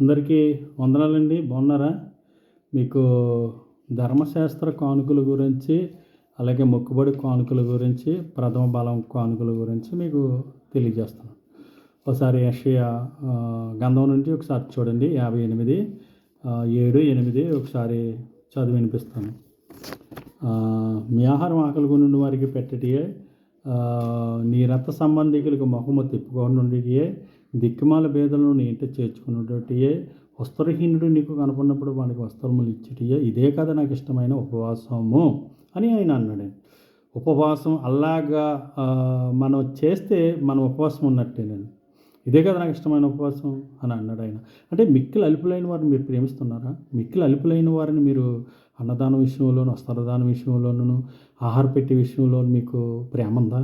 అందరికీ వందనాలండి. బాగున్నారా? మీకు ధర్మశాస్త్ర కానుకల గురించి, అలాగే మొక్కుబడి కానుకల గురించి, ప్రథమ బలం కానుకల గురించి మీకు తెలియజేస్తాను. ఒకసారి యెషయా గ్రంథం నుంచి ఒకసారి చూడండి. 58 7, 8 ఒకసారి చదివి వినిపిస్తాను. మీ ఆహారం ఆకలి నుండి వారికి పెట్టటియే, నీ రక్త సంబంధికులకు మొహము తిప్పుకొనుండియే, దిక్కుమాల భేదలను నీ ఇంట చేర్చుకున్నటియే, వస్త్రహీనుడు నీకు కనపడినప్పుడు వానికి వస్త్రములు ఇచ్చిటియే, ఇదే కదా నాకు ఇష్టమైన ఉపవాసము అని ఆయన అన్నాడు. ఉపవాసం అలాగా మనం చేస్తే మనం ఉపవాసం ఉన్నట్టేనండి. ఇదే కదా నాకు ఇష్టమైన ఉపవాసం అని అన్నాడు ఆయన. అంటే మిక్కిలి అలుపులైన వారిని మీరు ప్రేమిస్తున్నారా? మిక్కిలి అలుపులైన వారిని మీరు అన్నదానం విషయంలోను, వస్త్రదానం విషయంలోను, ఆహార పెట్టే విషయంలో మీకు ప్రేమ ఉందా?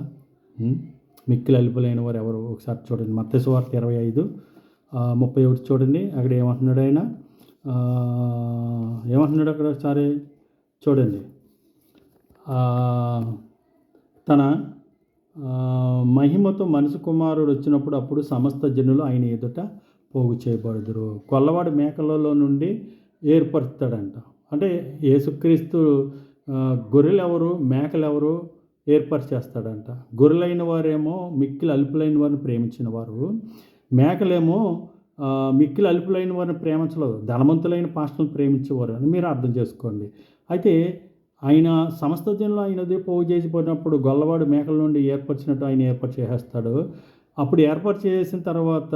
మిక్కిలి అలుపులైన వారు ఎవరు? ఒకసారి చూడండి. మత్తయి సువార్త 25:31 చూడండి. అక్కడ ఏమంటున్నాడు ఆయన? ఏమంటున్నాడు అక్కడ ఒకసారి చూడండి. తన మహిమతో మనిషి కుమారుడు వచ్చినప్పుడు అప్పుడు సమస్త జనులు ఆయన ఎదుట పోగు చేయబడుదురు. కొల్లవాడి మేకలలో నుండి ఏర్పరుస్తాడంట. అంటే యేసుక్రీస్తు గొర్రెలు ఎవరు, మేకలు ఎవరు ఏర్పరిచేస్తాడంట. గొర్రెలైన వారేమో మిక్కిలి అలుపులైన వారిని ప్రేమించిన వారు, మేకలేమో మిక్కిలి అలుపులైన వారిని ప్రేమించలేదు, ధనవంతులైన పాస్టర్లను ప్రేమించేవారు అని మీరు అర్థం చేసుకోండి. అయితే ఆయన సమస్త జనులు ఆయనదే పోగు చేసిపోయినప్పుడు గొల్లవాడు మేకల నుండి ఏర్పరిచినట్టు ఆయన ఏర్పాటు చేసేస్తాడు. అప్పుడు ఏర్పాటు చేసిన తర్వాత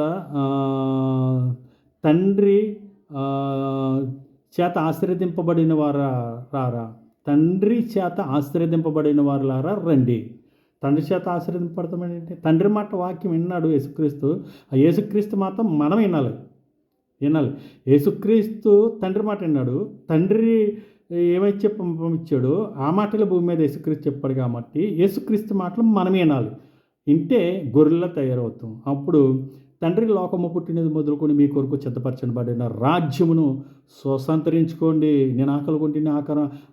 తండ్రి చేత ఆశీర్వదింపబడిన రారా, తండ్రి చేత ఆశీర్వదింపబడిన వారులారా రండి. తండ్రి చేత ఆశీర్వదింపబడతామేంటి? తండ్రి మాట వాక్యం విన్నాడు యేసుక్రీస్తు. ఆ యేసుక్రీస్తు మాత్రం మనం వినాలి. యేసుక్రీస్తు తండ్రి మాట విన్నాడు. తండ్రి ఏమైతే పంపించాడో ఆ మాటలు భూమి మీద యేసుక్రీస్తు చెప్పాడు కాబట్టి యేసుక్రీస్తు మాటలు మనం వినాలి. వింటే గొర్రెల్లా తయారవుతాం. అప్పుడు తండ్రి లోకము పుట్టినది మొదలుకొని మీ కొరకు సిద్ధపరచబడిన రాజ్యమును స్వతంత్రించుకోండి. నేను ఆకలి కొంటే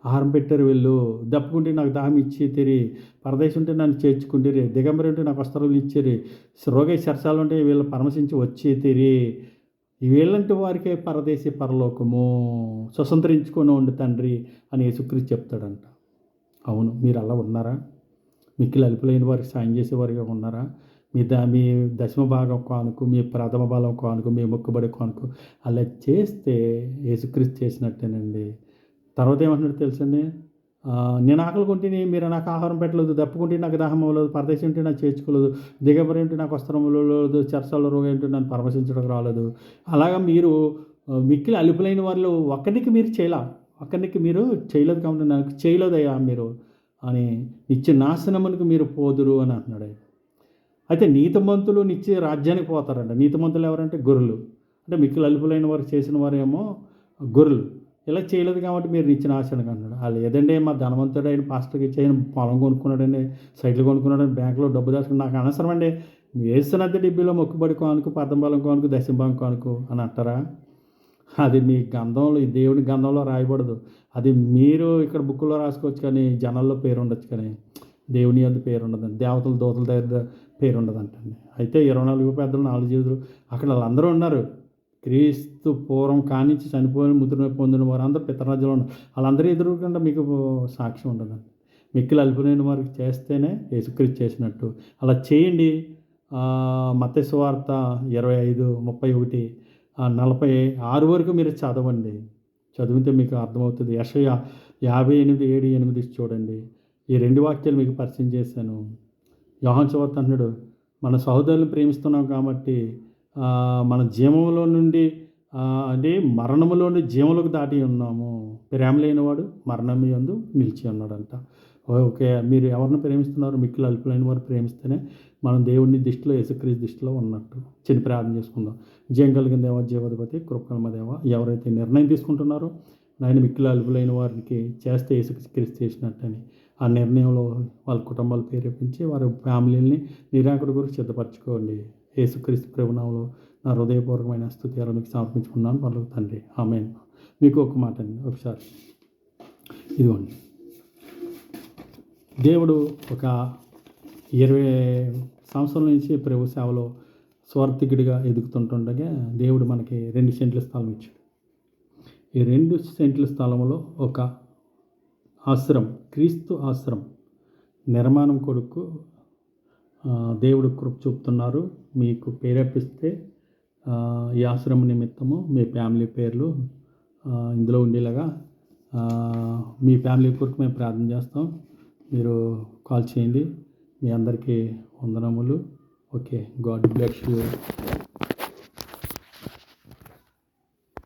ఆహారం పెట్టారు, వీళ్ళు దప్పుకుంటే నాకు దాహం ఇచ్చి తిరి, పరదేశం ఉంటే నన్ను చేర్చుకుంటారు, దిగంబరి ఉంటే నాకు వస్త్రాలు ఇచ్చారు, రోగ సరసాలు ఉంటే వీళ్ళు పరమశించి వచ్చి తిరి, వీళ్ళంటి వారికే పరదేశీ పరలోకము స్వతంత్రించుకొని ఉండి తండ్రి అని యేసుక్రీస్తు చెప్తాడంట. అవును, మీరు అలా ఉన్నారా? మిక్కిలి అలుపులైన వారికి సాయం చేసేవారిగా ఉన్నారా? మీ దశమ భాగం కానుక, మీ ప్రథమ బలం కానుక, మీ మొక్కుబడి కానుక అలా చేస్తే యేసుక్రీస్తు చేసినట్టేనండి. తర్వాత ఏమంటున్నాడు తెలుసండి? నేను ఆకలి కొంటే మీరు నాకు ఆహారం పెట్టలేదు, దప్పుకుంటే నాకు దాహం అవ్వలేదు, పరదేశం ఉంటే నాకు చేర్చుకోలేదు, దిగబడి ఉంటే నాకు వస్త్రం లేదు, చర్చాల రోగం ఏంటంటే నన్ను పరామర్శించడం రాలేదు. అలాగా మీరు మిక్కిలి అలుపులైన వాళ్ళు ఒక్కరికి మీరు చేయలేదు కాబట్టి నాకు చేయలేదయ్యా మీరు అని నిత్య నాశనమునికి మీరు పోదురు అని అంటున్నాడు. అయితే నీతిమంతులు నిత్య రాజ్యానికి పోతారంట. నీతిమంతులు ఎవరంటే గొర్రెలు. అంటే మిక్కిలి అలుపులైన వారు చేసిన వారేమో గొర్రెలు. ఇలా చేయలేదు కాబట్టి మీరు నిత్య నాశనానికి అంటున్నాడు. వాళ్ళు ఏదంటే మా ధనవంతుడైన పాస్టర్కి ఇచ్చేయని పొలం కొనుక్కున్నాడండి, సైట్లు కొనుక్కున్నాడని, బ్యాంకులో డబ్బు దాచుకుని నాకు అనవసరం అండి, వేస్తున్నది డబ్బీలో మొక్కుబడి కానుక, పదం బలం కానుక, దశంభాగం కానుక అని అంటారా? అది మీ గంధంలో, ఈ దేవుని గంధంలో రాయబడదు. అది మీరు ఇక్కడ బుక్కులో రాసుకోవచ్చు కానీ జనాల్లో పేరు ఉండొచ్చు కానీ దేవుని యొద్ద పేరు ఉండదండి. దేవతల దూతల దగ్గర పేరు ఉండదంటండి. అయితే 24 పెద్దలు 4 చేతులు అక్కడ వాళ్ళందరూ ఉన్నారు. క్రీస్తు పూర్వం కానించి చనిపోయిన ముద్ర పొందిన వారు అందరూ పితరాజ్యంలో ఉన్నారు. వాళ్ళందరూ ఎదురుకుండా మీకు సాక్ష్యం ఉండదండి. మిక్కిలి అల్పులైన వారికి చేస్తేనే యేసుక్రీస్తు చేసినట్టు. అలా చేయండి. మత్తయి సువార్త 25:31 46 వరకు మీరు చదవండి. చదివితే మీకు అర్థమవుతుంది. యెషయా 58:7-8 చూడండి. ఈ 2 వాక్యాలు మీకు పరిచయం చేశాను. యోహాను సువార్త అంటున్నాడు, మన సహోదరులను ప్రేమిస్తున్నాం కాబట్టి మన జీవంలో నుండి అంటే మరణములో నుండి జీవంలోకి దాటి ఉన్నాము. ప్రేమ లేనివాడు మరణం యందు నిలిచి ఉన్నాడంట. ఓకే, మీరు ఎవరిని ప్రేమిస్తున్నారు? మిక్కిలి అల్పులైన వారు ప్రేమిస్తేనే మనం దేవుడిని దృష్టిలో, యేసుక్రీస్తు దృష్టిలో ఉన్నట్టు. చిన్న ప్రార్థన చేసుకుందాం. జయం కలిగిన దేవ, జీవాధిపతి, కృపకల్మ దేవ, ఎవరైతే నిర్ణయం తీసుకుంటున్నారో నాయన మిక్కిలి అల్పులైన వారికి చేస్తే యేసుక్రీస్తు చేసినట్టని ఆ నిర్ణయంలో వాళ్ళ కుటుంబాలు ప్రేరేపించి వారి ఫ్యామిలీని నిరాకుడి గురించి సిద్ధపరచుకోండి. యేసుక్రీస్తు ప్రభునామములో నా హృదయపూర్వకమైన స్తుతి మీకు సమర్పించుకున్నాను పరలోక తండ్రి. ఆమేన్. మీకు ఒక మాట అండి, ఒకసారి ఇదిగోండి. దేవుడు ఒక 20 సంవత్సరాల నుంచి ప్రభు సేవలో స్వార్థికుడిగా ఎదుగుతుంటుండగా దేవుడు మనకి 2 సెంట్ల స్థలం ఇచ్చాడు. ఈ 2 సెంట్ల స్థలంలో ఒక ఆశ్రమం, క్రీస్తు ఆశ్రమం నిర్మాణం కొరకు దేవుడు కృప చూపుతున్నారు. మీకు ప్రేరేపిస్తే ఈ ఆశ్రమం నిమిత్తము మీ ఫ్యామిలీ పేర్లు ఇందులో ఉండేలాగా మీ ఫ్యామిలీ కొరకు మేము ప్రార్థన చేస్తాం. మీరు కాల్ చేయండి. మీ అందరికీ వందనములు. Okay, God bless you.